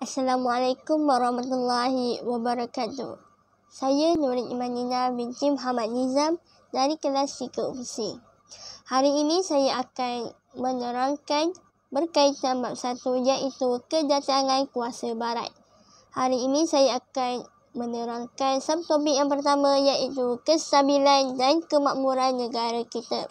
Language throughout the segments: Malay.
Assalamualaikum warahmatullahi wabarakatuh. Saya Nurin Imanina binti Muhammad Nizam dari kelas 3 UPC. Hari ini saya akan menerangkan berkaitan bab 1 iaitu kedatangan kuasa barat. Hari ini saya akan menerangkan subtopik yang pertama iaitu kestabilan dan kemakmuran negara kita.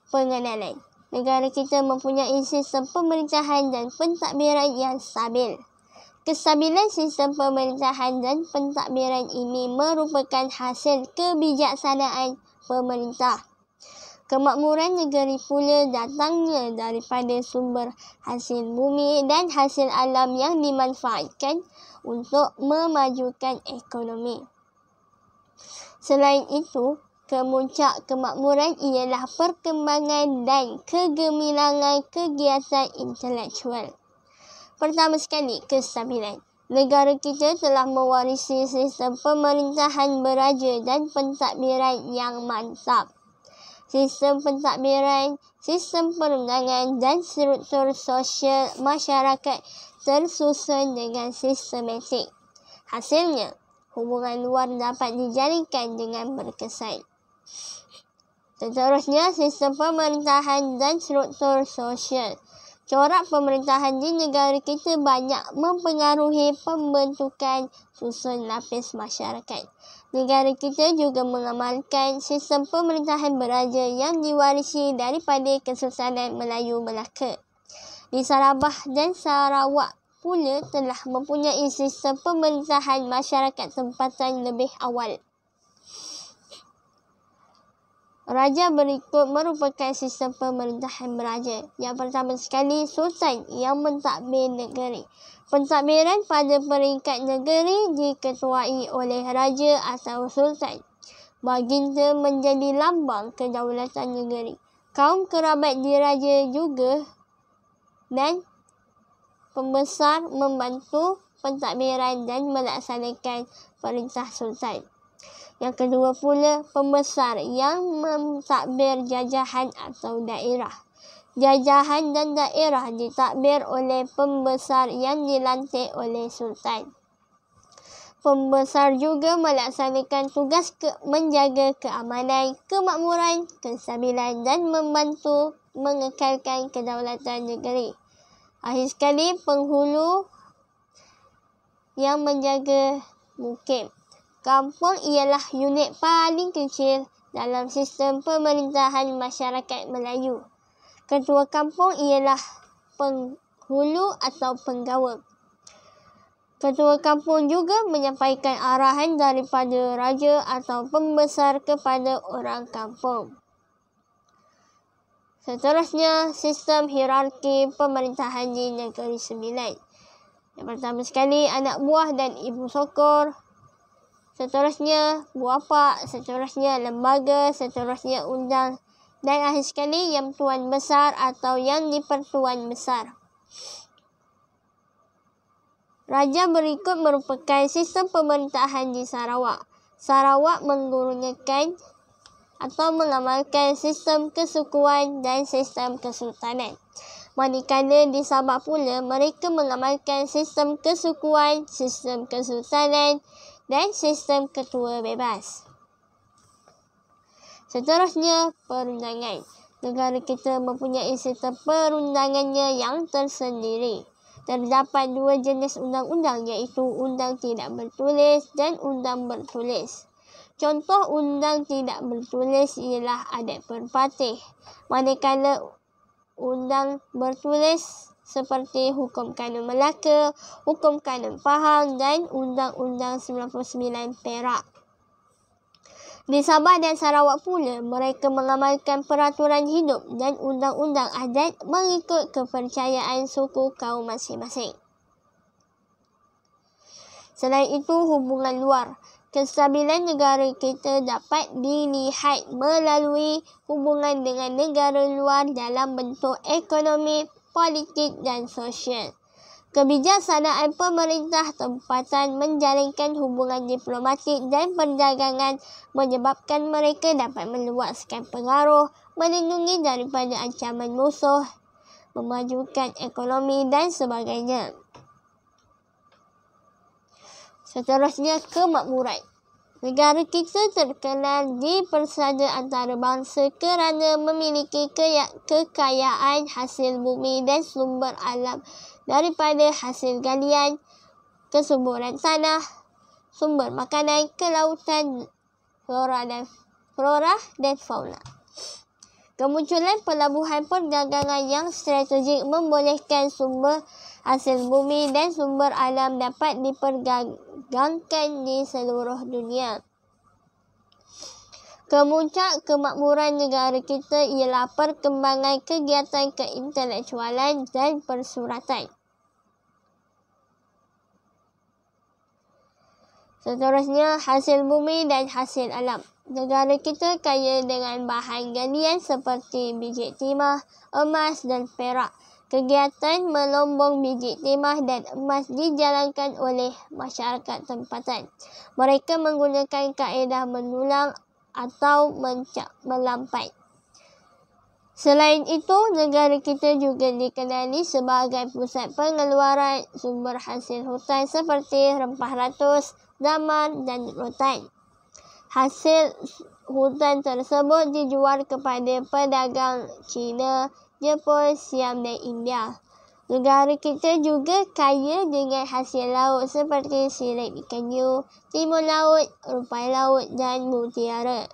Pengenalan. Negara kita mempunyai sistem pemerintahan dan pentadbiran yang stabil. Kestabilan sistem pemerintahan dan pentadbiran ini merupakan hasil kebijaksanaan pemerintah. Kemakmuran negeri pula datangnya daripada sumber hasil bumi dan hasil alam yang dimanfaatkan untuk memajukan ekonomi. Selain itu, kemuncak kemakmuran ialah perkembangan dan kegemilangan kegiatan intelektual. Pertama sekali, kestabilan. Negara kita telah mewarisi sistem pemerintahan beraja dan pentadbiran yang mantap. Sistem pentadbiran, sistem perundangan dan struktur sosial masyarakat tersusun dengan sistematik. Hasilnya, hubungan luar dapat dijalinkan dengan berkesan. Seterusnya, sistem pemerintahan dan struktur sosial. Corak pemerintahan di negara kita banyak mempengaruhi pembentukan susun lapis masyarakat. Negara kita juga mengamalkan sistem pemerintahan beraja yang diwarisi daripada Kesultanan Melayu Melaka. Di Sabah dan Sarawak pula telah mempunyai sistem pemerintahan masyarakat tempatan lebih awal. Raja berikut merupakan sistem pemerintahan beraja. Yang pertama sekali, Sultan yang mentadbir negeri. Pentadbiran pada peringkat negeri diketuai oleh Raja atau Sultan. Baginda menjadi lambang kedaulatan negeri. Kaum kerabat diraja juga dan pembesar membantu pentadbiran dan melaksanakan perintah Sultan. Yang kedua pula, pembesar yang mentadbir jajahan atau daerah. Jajahan dan daerah ditadbir oleh pembesar yang dilantik oleh Sultan. Pembesar juga melaksanakan tugas menjaga keamanan, kemakmuran, kestabilan dan membantu mengekalkan kedaulatan negeri. Akhir sekali, penghulu yang menjaga mukim. Kampung ialah unit paling kecil dalam sistem pemerintahan masyarakat Melayu. Ketua kampung ialah penghulu atau penggawa. Ketua kampung juga menyampaikan arahan daripada raja atau pembesar kepada orang kampung. Seterusnya, sistem hierarki pemerintahan di Negeri Sembilan. Yang pertama sekali, anak buah dan ibu sokor. Seterusnya, buapak, seterusnya lembaga, seterusnya undang, dan akhir sekali yang tuan besar atau yang dipertuan besar. Raja berikut merupakan sistem pemerintahan di Sarawak. Sarawak menggunakan atau mengamalkan sistem kesukuan dan sistem kesultanan. Manakala di Sabah pula mereka mengamalkan sistem kesukuan, sistem kesultanan dan sistem ketua bebas. Seterusnya, perundangan. Negara kita mempunyai sistem perundangannya yang tersendiri. Terdapat dua jenis undang-undang iaitu undang tidak bertulis dan undang bertulis. Contoh undang tidak bertulis ialah Adat Perpatih. Manakala undang bertulis seperti Hukum Kanun Melaka, Hukum Kanun Pahang dan Undang-Undang 99 Perak. Di Sabah dan Sarawak pula, mereka mengamalkan peraturan hidup dan undang-undang adat mengikut kepercayaan suku kaum masing-masing. Selain itu, hubungan luar. Kestabilan negara kita dapat dilihat melalui hubungan dengan negara luar dalam bentuk ekonomi, politik dan sosial. Kebijaksanaan pemerintah tempatan menjalinkan hubungan diplomatik dan perdagangan menyebabkan mereka dapat meluaskan pengaruh, melindungi daripada ancaman musuh, memajukan ekonomi dan sebagainya. Seterusnya, kemakmuran. Negara kita terkenal di persada antarabangsa kerana memiliki kekayaan hasil bumi dan sumber alam daripada hasil galian, kesuburan tanah, sumber makanan, kelautan, flora dan fauna. Kemunculan pelabuhan perdagangan yang strategik membolehkan sumber hasil bumi dan sumber alam dapat diperdagangkan di seluruh dunia. Kemuncak kemakmuran negara kita ialah perkembangan kegiatan keintelektualan dan persuratan. Seterusnya, hasil bumi dan hasil alam. Negara kita kaya dengan bahan galian seperti biji timah, emas dan perak. Kegiatan melombong biji timah dan emas dijalankan oleh masyarakat tempatan. Mereka menggunakan kaedah menulang atau melampai. Selain itu, negara kita juga dikenali sebagai pusat pengeluaran sumber hasil hutan seperti rempah ratus, damar dan rotan. Hasil hutan tersebut dijual kepada pedagang China, Jepun, Siam dan India. Negara kita juga kaya dengan hasil laut seperti sirip ikan hiu, timun laut, rupai laut dan mutiara.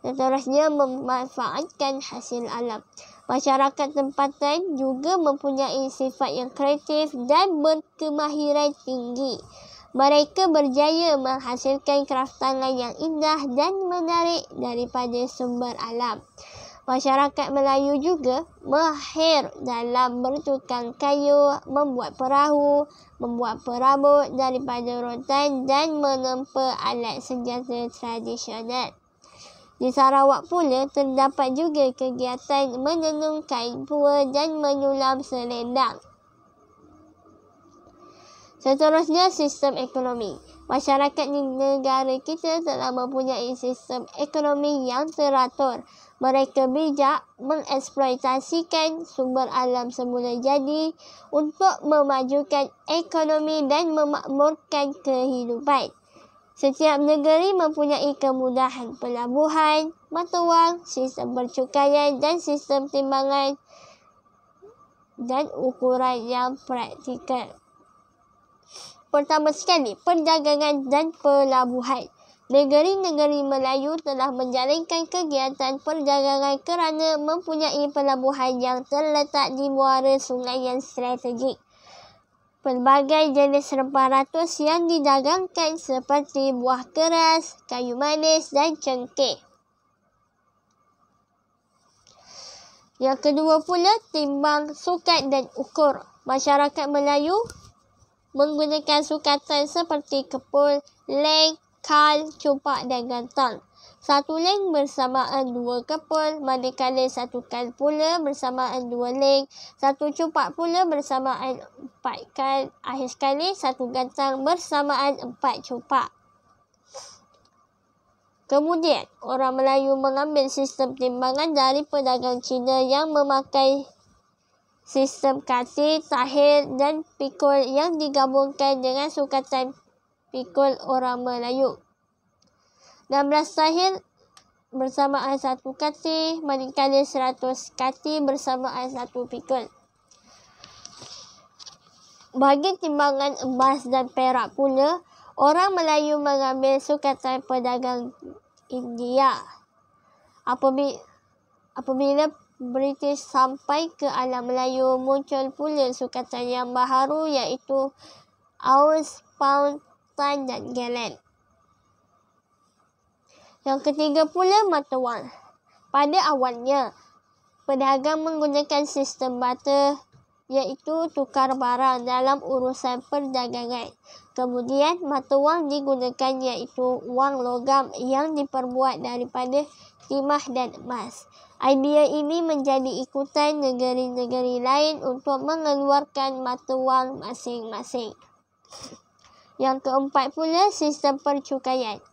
Seterusnya, memanfaatkan hasil alam. Masyarakat tempatan juga mempunyai sifat yang kreatif dan berkemahiran tinggi. Mereka berjaya menghasilkan kraftangan yang indah dan menarik daripada sumber alam. Masyarakat Melayu juga mahir dalam bertukang kayu, membuat perahu, membuat perabot daripada rotan dan menempa alat senjata tradisional. Di Sarawak pula terdapat juga kegiatan menenun kain pua dan menyulam selendang. Seterusnya, sistem ekonomi. Masyarakat di negara kita telah mempunyai sistem ekonomi yang teratur. Mereka bijak mengeksploitasikan sumber alam semula jadi untuk memajukan ekonomi dan memakmurkan kehidupan. Setiap negeri mempunyai kemudahan pelabuhan, mata wang, sistem percukaian dan sistem timbangan dan ukuran yang praktikal. Pertama sekali, perdagangan dan pelabuhan. Negeri-negeri Melayu telah menjalankan kegiatan perdagangan kerana mempunyai pelabuhan yang terletak di muara sungai yang strategik. Pelbagai jenis rempah ratus yang didagangkan seperti buah keras, kayu manis dan cengkeh. Yang kedua pula, timbang, sukat dan ukur. Masyarakat Melayu menggunakan sukatan seperti kepul, leng, kal, cupak dan gantang. Satu leng bersamaan 2 kepul, manakala satu kal pula bersamaan 2 leng, satu cupak pula bersamaan 4 kal, akhir sekali satu gantang bersamaan 4 cupak. Kemudian, orang Melayu mengambil sistem timbangan dari pedagang Cina yang memakai sistem kati, tahil dan pikul yang digabungkan dengan sukatan pikul orang Melayu. 16 tahil bersamaan 1 kati, manakala 100 kati bersamaan 1 pikul. Bagi timbangan emas dan perak pula, orang Melayu mengambil sukatan pedagang India. Apabila British sampai ke alam Melayu, muncul pula sukatan yang baharu iaitu ounce, pound, tan dan gallon. Yang ketiga pula, mata wang. Pada awalnya, pedagang menggunakan sistem barter iaitu tukar barang dalam urusan perdagangan. Kemudian, mata wang digunakan iaitu wang logam yang diperbuat daripada timah dan emas. Idea ini menjadi ikutan negeri-negeri lain untuk mengeluarkan mata wang masing-masing. Yang keempat pula, sistem percukaian.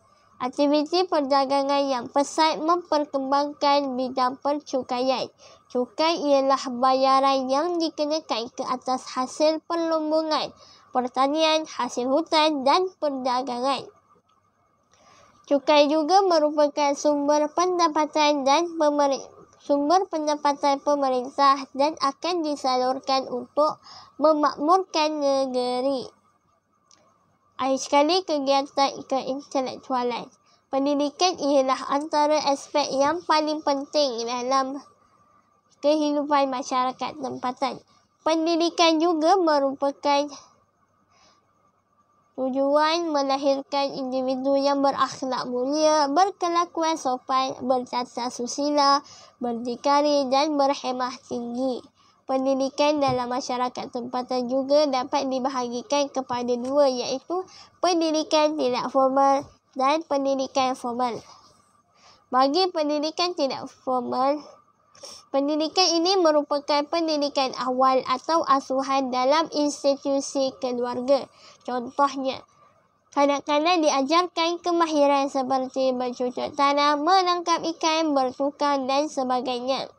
Aktiviti perdagangan yang pesat memperkembangkan bidang percukaian. Cukai ialah bayaran yang dikenakan ke atas hasil perlombongan pertanian, hasil hutan dan perdagangan. Cukai juga merupakan sumber pendapatan pemerintah dan akan disalurkan untuk memakmurkan negeri. Akhir sekali, kegiatan keintelektualan. Pendidikan ialah antara aspek yang paling penting dalam kehidupan masyarakat tempatan. Pendidikan juga merupakan tujuan melahirkan individu yang berakhlak mulia, berkelakuan sopan, bertata susila, berdikari dan berhemah tinggi. Pendidikan dalam masyarakat tempatan juga dapat dibahagikan kepada dua, iaitu pendidikan tidak formal dan pendidikan formal. Bagi pendidikan tidak formal, pendidikan ini merupakan pendidikan awal atau asuhan dalam institusi keluarga. Contohnya, kanak-kanak diajarkan kemahiran seperti bercocok tanam, menangkap ikan, bertukang dan sebagainya.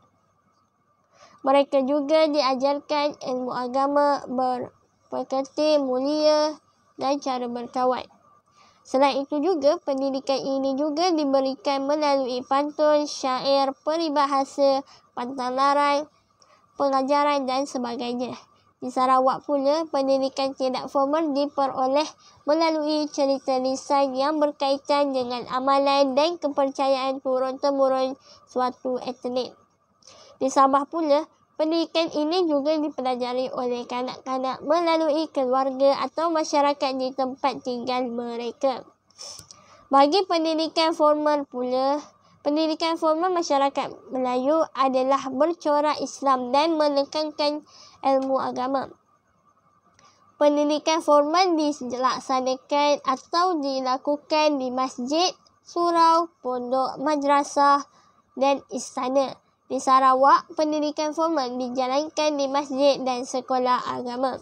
Mereka juga diajarkan ilmu agama, berpekerti mulia dan cara berkawan. Selain itu juga, pendidikan ini juga diberikan melalui pantun, syair, peribahasa, pantalaran, pengajaran dan sebagainya. Di Sarawak pula, pendidikan tidak formal diperoleh melalui cerita lisan yang berkaitan dengan amalan dan kepercayaan turun-temurun suatu etnik. Di Sabah pula, pendidikan ini juga dipelajari oleh kanak-kanak melalui keluarga atau masyarakat di tempat tinggal mereka. Bagi pendidikan formal pula, pendidikan formal masyarakat Melayu adalah bercorak Islam dan menekankan ilmu agama. Pendidikan formal dilaksanakan atau dilakukan di masjid, surau, pondok, madrasah dan istana. Di Sarawak, pendidikan formal dijalankan di masjid dan sekolah agama.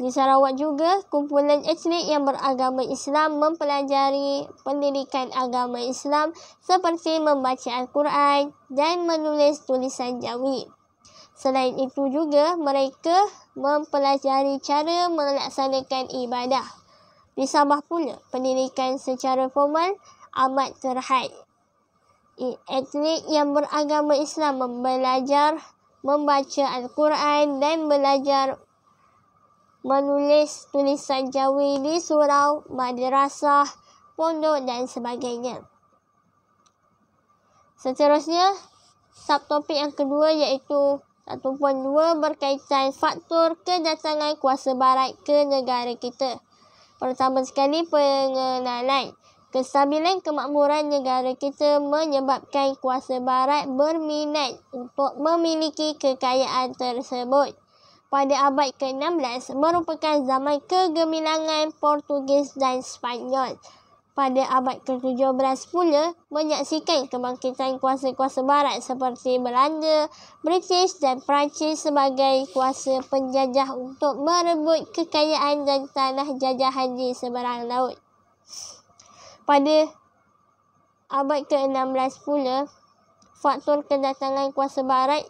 Di Sarawak juga, kumpulan etnik yang beragama Islam mempelajari pendidikan agama Islam seperti membaca Al-Quran dan menulis tulisan Jawi. Selain itu juga, mereka mempelajari cara melaksanakan ibadah. Di Sabah pula, pendidikan secara formal amat terhad. Etnik yang beragama Islam belajar membaca Al-Quran dan belajar menulis tulisan Jawi di surau, madrasah, pondok dan sebagainya. Seterusnya, subtopik yang kedua iaitu 1.2 berkaitan faktor kedatangan kuasa barat ke negara kita. Pertama sekali, pengenalan. Kestabilan kemakmuran negara kita menyebabkan kuasa barat berminat untuk memiliki kekayaan tersebut. Pada abad ke-16 merupakan zaman kegemilangan Portugis dan Spanyol. Pada abad ke-17 pula menyaksikan kebangkitan kuasa-kuasa barat seperti Belanda, British dan Perancis sebagai kuasa penjajah untuk merebut kekayaan dan tanah jajahan di seberang laut. Pada abad ke-16 pula, faktor kedatangan kuasa barat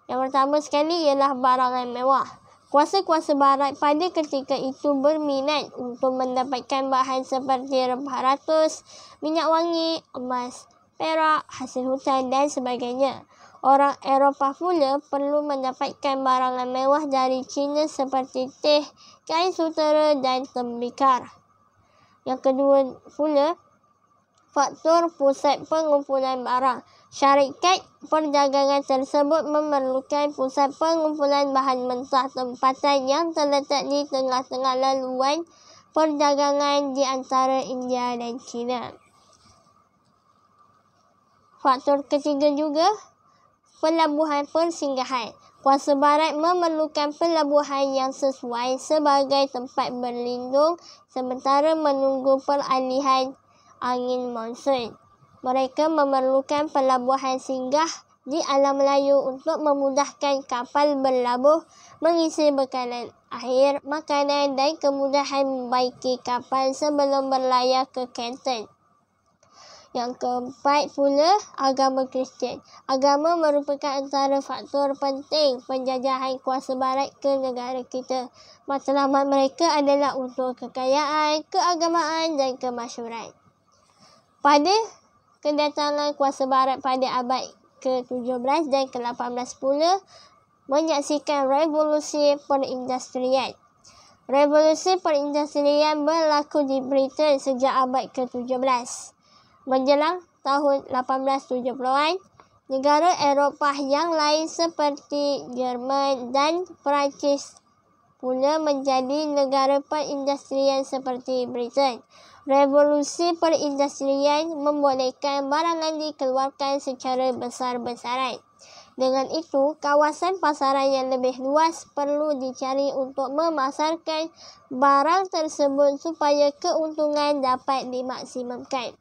yang pertama sekali ialah barangan mewah. Kuasa-kuasa barat pada ketika itu berminat untuk mendapatkan bahan seperti rempah ratus, minyak wangi, emas, perak, hasil hutan dan sebagainya. Orang Eropah pula perlu mendapatkan barangan mewah dari China seperti teh, kain sutera dan tembikar. Yang kedua pula, faktor pusat pengumpulan barang. Syarikat perdagangan tersebut memerlukan pusat pengumpulan bahan mentah tempatan yang terletak di tengah-tengah laluan perdagangan di antara India dan China. Faktor ketiga juga, pelabuhan persinggahan. Kuasa barat memerlukan pelabuhan yang sesuai sebagai tempat berlindung sementara menunggu peralihan angin monsun. Mereka memerlukan pelabuhan singgah di alam Melayu untuk memudahkan kapal berlabuh, mengisi bekalan air, makanan dan kemudahan membaiki kapal sebelum berlayar ke Canton. Yang keempat pula, agama Kristian. Agama merupakan antara faktor penting penjajahan kuasa barat ke negara kita. Matlamat mereka adalah untuk kekayaan, keagamaan dan kemasyhuran. Pada kedatangan kuasa barat pada abad ke-17 dan ke-18 pula, menyaksikan revolusi perindustrian. Revolusi perindustrian berlaku di Britain sejak abad ke-17. Menjelang tahun 1870-an, negara Eropah yang lain seperti Jerman dan Perancis pula menjadi negara perindustrian seperti Britain. Revolusi perindustrian membolehkan barangan dikeluarkan secara besar-besaran. Dengan itu, kawasan pasaran yang lebih luas perlu dicari untuk memasarkan barang tersebut supaya keuntungan dapat dimaksimumkan.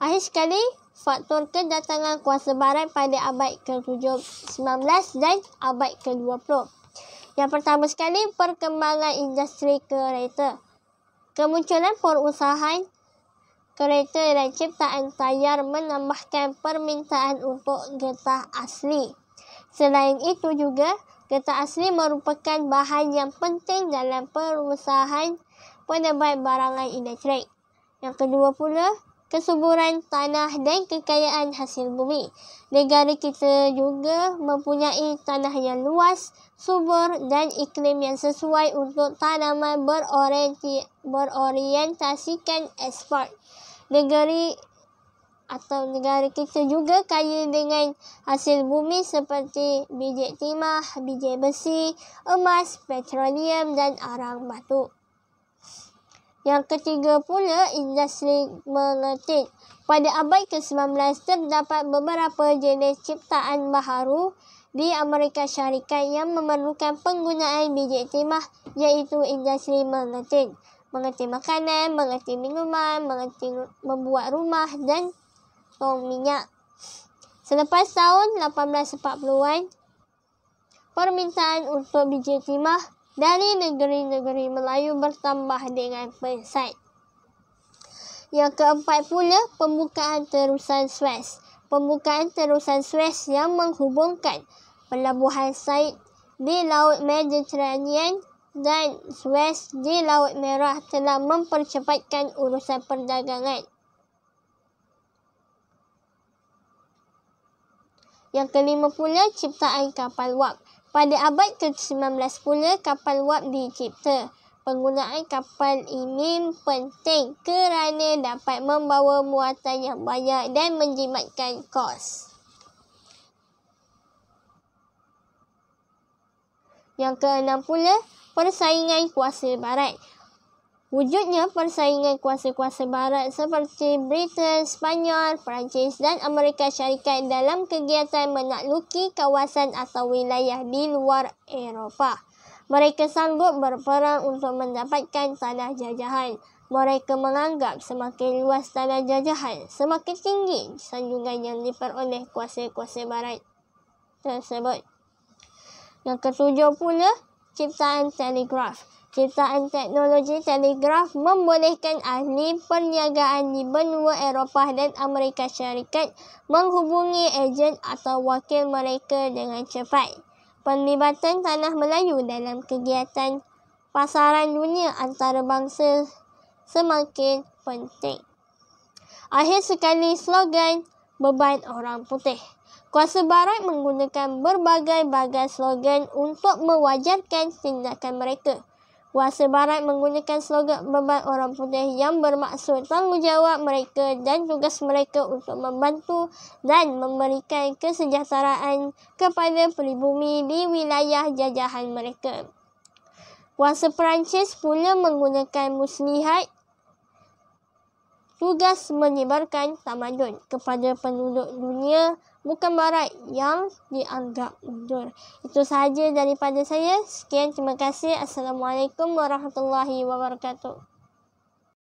Akhir sekali, faktor kedatangan kuasa barat pada abad ke-19 dan abad ke-20. Yang pertama sekali, perkembangan industri kereta. Kemunculan perusahaan kereta dan ciptaan tayar menambahkan permintaan untuk getah asli. Selain itu juga, getah asli merupakan bahan yang penting dalam perusahaan penebat barangan elektrik. Yang kedua pula, kesuburan tanah dan kekayaan hasil bumi. Negara kita juga mempunyai tanah yang luas, subur dan iklim yang sesuai untuk tanaman berorientasikan ekspor. Negara kita juga kaya dengan hasil bumi seperti biji timah, biji besi, emas, petroleum dan arang batu. Yang ketiga pula, industri mengetik. Pada abad ke-19 terdapat beberapa jenis ciptaan baharu di Amerika Syarikat yang memerlukan penggunaan biji timah, iaitu industri mengetik. Mengetik makanan, mengetik minuman, mengetik membuat rumah dan tong minyak. Selepas tahun 1840-an, permintaan untuk biji timah dari negeri-negeri Melayu bertambah dengan pesat. Yang keempat pula, pembukaan terusan Suez. Pembukaan terusan Suez yang menghubungkan pelabuhan Said di Laut Mediterranean dan Suez di Laut Merah telah mempercepatkan urusan perdagangan. Yang kelima pula, ciptaan kapal wap. Pada abad ke-19 pula, kapal wap dicipta. Penggunaan kapal ini penting kerana dapat membawa muatan yang banyak dan menjimatkan kos. Yang keenam pula, persaingan kuasa barat. Wujudnya persaingan kuasa-kuasa barat seperti Britain, Sepanyol, Perancis dan Amerika Syarikat dalam kegiatan menakluki kawasan atau wilayah di luar Eropah. Mereka sanggup berperang untuk mendapatkan tanah jajahan. Mereka menganggap semakin luas tanah jajahan, semakin tinggi sanjungan yang diperoleh kuasa-kuasa barat tersebut. Yang ketujuh pula, ciptaan telegraf. Ciptaan teknologi telegraf membolehkan ahli perniagaan di benua Eropah dan Amerika Syarikat menghubungi ejen atau wakil mereka dengan cepat. Penglibatan tanah Melayu dalam kegiatan pasaran dunia antarabangsa semakin penting. Akhir sekali, slogan beban orang putih. Kuasa barat menggunakan berbagai-bagai slogan untuk mewajarkan tindakan mereka. Kuasa barat menggunakan slogan beban orang putih yang bermaksud tanggungjawab mereka dan tugas mereka untuk membantu dan memberikan kesejahteraan kepada pribumi di wilayah jajahan mereka. Kuasa Perancis pula menggunakan muslihat tugas menyebarkan tamadun kepada penduduk dunia bukan barat yang dianggap mundur. Itu sahaja daripada saya. Sekian, terima kasih. Assalamualaikum warahmatullahi wabarakatuh.